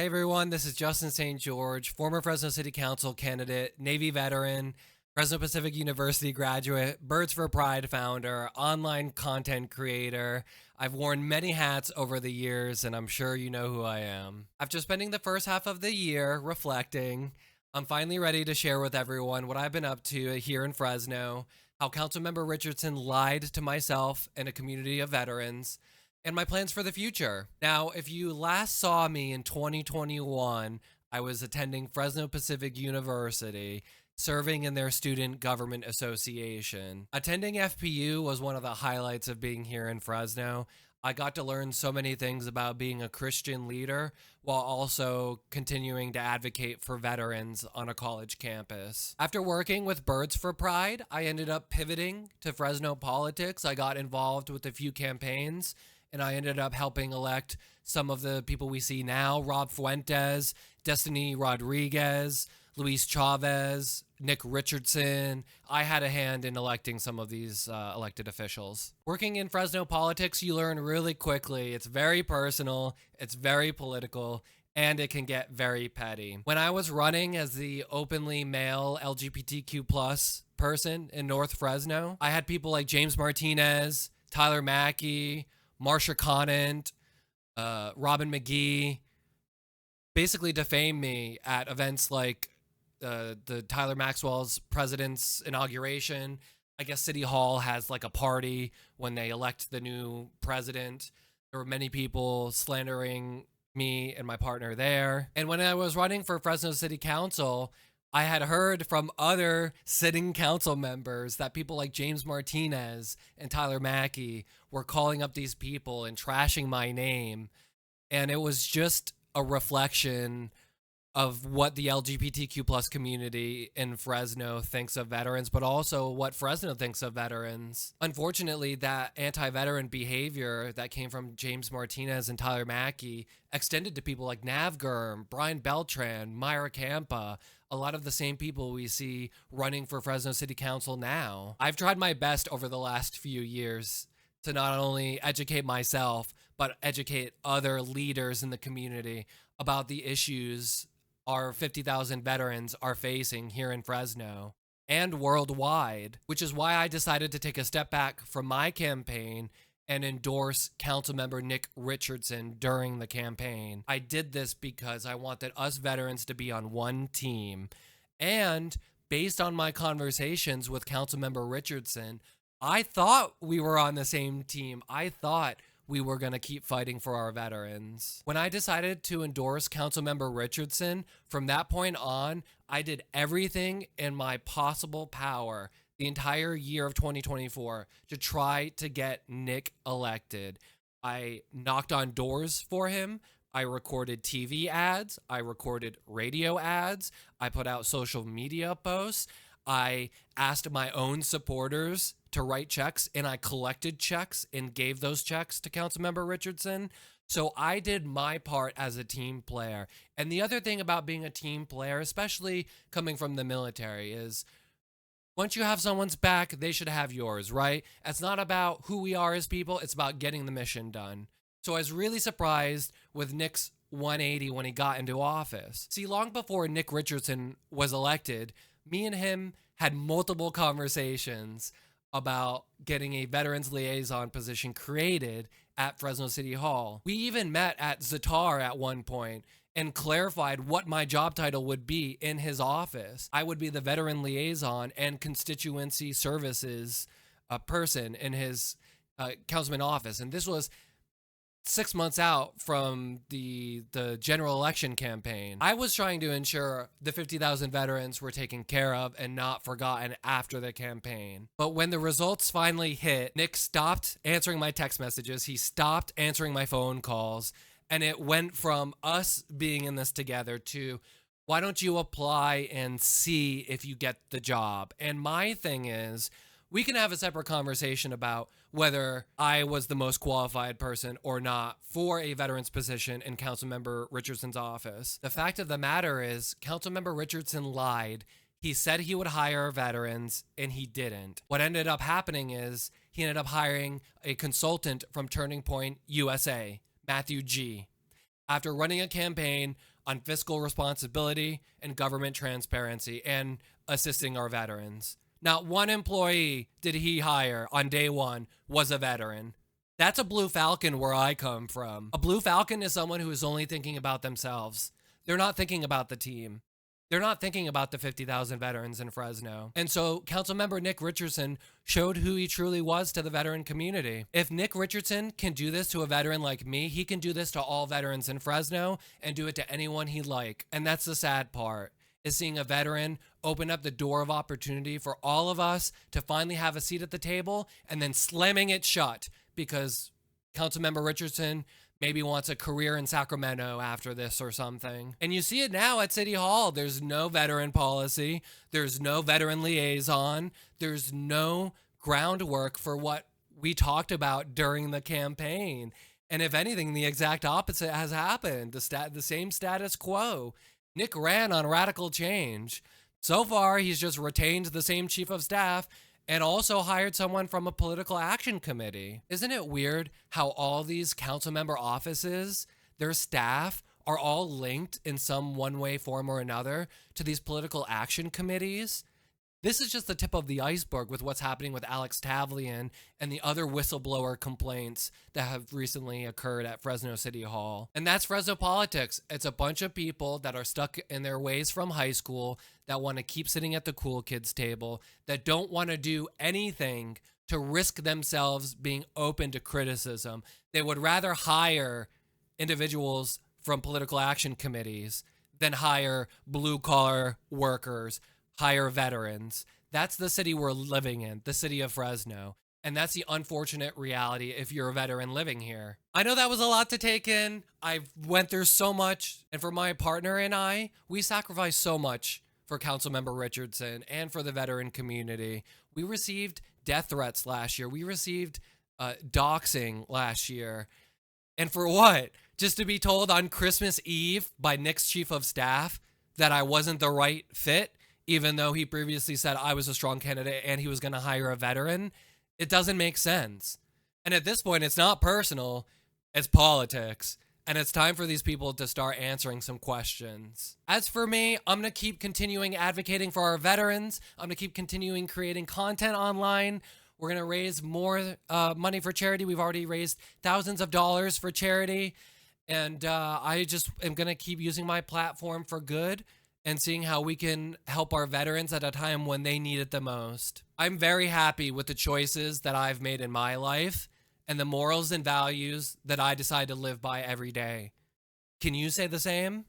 Hey everyone, this is Justin St. George, former Fresno City Council candidate, Navy veteran, Fresno Pacific University graduate, Birds for Pride founder, online content creator. I've worn many hats over the years, and I'm sure you know who I am. After spending the first half of the year reflecting, I'm finally ready to share with everyone what I've been up to here in Fresno, how Councilmember Richardson lied to myself and a community of veterans, and my plans for the future. Now, if you last saw me in 2021, I was attending Fresno Pacific University, serving in their Student Government Association. Attending FPU was one of the highlights of being here in Fresno. I got to learn so many things about being a Christian leader while also continuing to advocate for veterans on a college campus. After working with Birds for Pride, I ended up pivoting to Fresno politics. I got involved with a few campaigns and I ended up helping elect some of the people we see now: Rob Fuentes, Destiny Rodriguez, Luis Chavez, Nick Richardson. I had a hand in electing some of these elected officials. Working in Fresno politics, you learn really quickly. It's very personal, it's very political, and it can get very petty. When I was running as the openly male LGBTQ plus person in North Fresno, I had people like James Martinez, Tyler Mackey, Marsha Conant, Robin McGee basically defame me at events like the Tyler Maxwell's president's inauguration. I guess City Hall has like a party when they elect the new president. There were many people slandering me and my partner there. And when I was running for Fresno City Council, I had heard from other sitting council members that people like James Martinez and Tyler Mackey were calling up these people and trashing my name. And it was just a reflection of what the LGBTQ plus community in Fresno thinks of veterans, but also what Fresno thinks of veterans. Unfortunately, that anti-veteran behavior that came from James Martinez and Tyler Mackey extended to people like Nav Gurm, Brian Beltran, Myra Campa, a lot of the same people we see running for Fresno City Council now. I've tried my best over the last few years to not only educate myself, but educate other leaders in the community about the issues our 50,000 veterans are facing here in Fresno and worldwide, which is why I decided to take a step back from my campaign and endorse Councilmember Nick Richardson during the campaign. I did this because I wanted us veterans to be on one team. And based on my conversations with Councilmember Richardson, I thought we were on the same team. I thought we were going to keep fighting for our veterans. When I decided to endorse Councilmember Richardson, from that point on, I did everything in my possible power the entire year of 2024 to try to get Nick elected. I knocked on doors for him. I recorded TV ads. I recorded radio ads. I put out social media posts. I asked my own supporters to write checks, and I collected checks and gave those checks to Councilmember Richardson. So I did my part as a team player. And the other thing about being a team player, especially coming from the military, is once you have someone's back, they should have yours, right? It's not about who we are as people, it's about getting the mission done. So I was really surprised with Nick's 180 when he got into office. See, long before Nick Richardson was elected, me and him had multiple conversations about getting a veterans liaison position created at Fresno City Hall. We even met at Zatar at one point and clarified what my job title would be in his office. I would be the veteran liaison and constituency services person in his councilman office. And this was 6 months out from the general election campaign. I was trying to ensure the 50,000 veterans were taken care of and not forgotten after the campaign. But when the results finally hit, Nick stopped answering my text messages. He stopped answering my phone calls. And it went from us being in this together to, why don't you apply and see if you get the job? And my thing is, we can have a separate conversation about whether I was the most qualified person or not for a veteran's position in Councilmember Richardson's office. The fact of the matter is, Councilmember Richardson lied. He said he would hire veterans, and he didn't. What ended up happening is he ended up hiring a consultant from Turning Point USA, Matthew G. after running a campaign on fiscal responsibility and government transparency and assisting our veterans. Not one employee did he hire on day one was a veteran. That's a Blue Falcon where I come from. A Blue Falcon is someone who is only thinking about themselves. They're not thinking about the team. They're not thinking about the 50,000 veterans in Fresno. And so Councilmember Nick Richardson showed who he truly was to the veteran community. If Nick Richardson can do this to a veteran like me, he can do this to all veterans in Fresno and do it to anyone he'd like. And that's the sad part, is seeing a veteran open up the door of opportunity for all of us to finally have a seat at the table and then slamming it shut because Councilmember Richardson maybe wants a career in Sacramento after this or something. And you see it now at City Hall. There's no veteran policy. There's no veteran liaison. There's no groundwork for what we talked about during the campaign. And if anything, the exact opposite has happened. The same status quo. Nick ran on radical change. So far, he's just retained the same chief of staff and also hired someone from a political action committee. Isn't it weird how all these council member offices, their staff, are all linked in some one way, form, or another to these political action committees? This is just the tip of the iceberg with what's happening with Alex Tavlian and the other whistleblower complaints that have recently occurred at Fresno City Hall. And that's Fresno politics. It's a bunch of people that are stuck in their ways from high school, that want to keep sitting at the cool kids table, that don't want to do anything to risk themselves being open to criticism. They would rather hire individuals from political action committees than hire blue-collar workers, hire veterans. That's the city we're living in, the city of Fresno. And that's the unfortunate reality if you're a veteran living here. I know that was a lot to take in. I went through so much. And for my partner and I, we sacrificed so much for Councilmember Richardson and for the veteran community. We received death threats last year. We received doxing last year. And for what? Just to be told on Christmas Eve by Nick's chief of staff that I wasn't the right fit, even though he previously said I was a strong candidate and he was going to hire a veteran. It doesn't make sense. And at this point, it's not personal, it's politics. And it's time for these people to start answering some questions. As for me, I'm going to keep continuing advocating for our veterans. I'm going to keep continuing creating content online. We're going to raise more money for charity. We've already raised thousands of dollars for charity. And I just am going to keep using my platform for good and seeing how we can help our veterans at a time when they need it the most. I'm very happy with the choices that I've made in my life and the morals and values that I decide to live by every day. Can you say the same?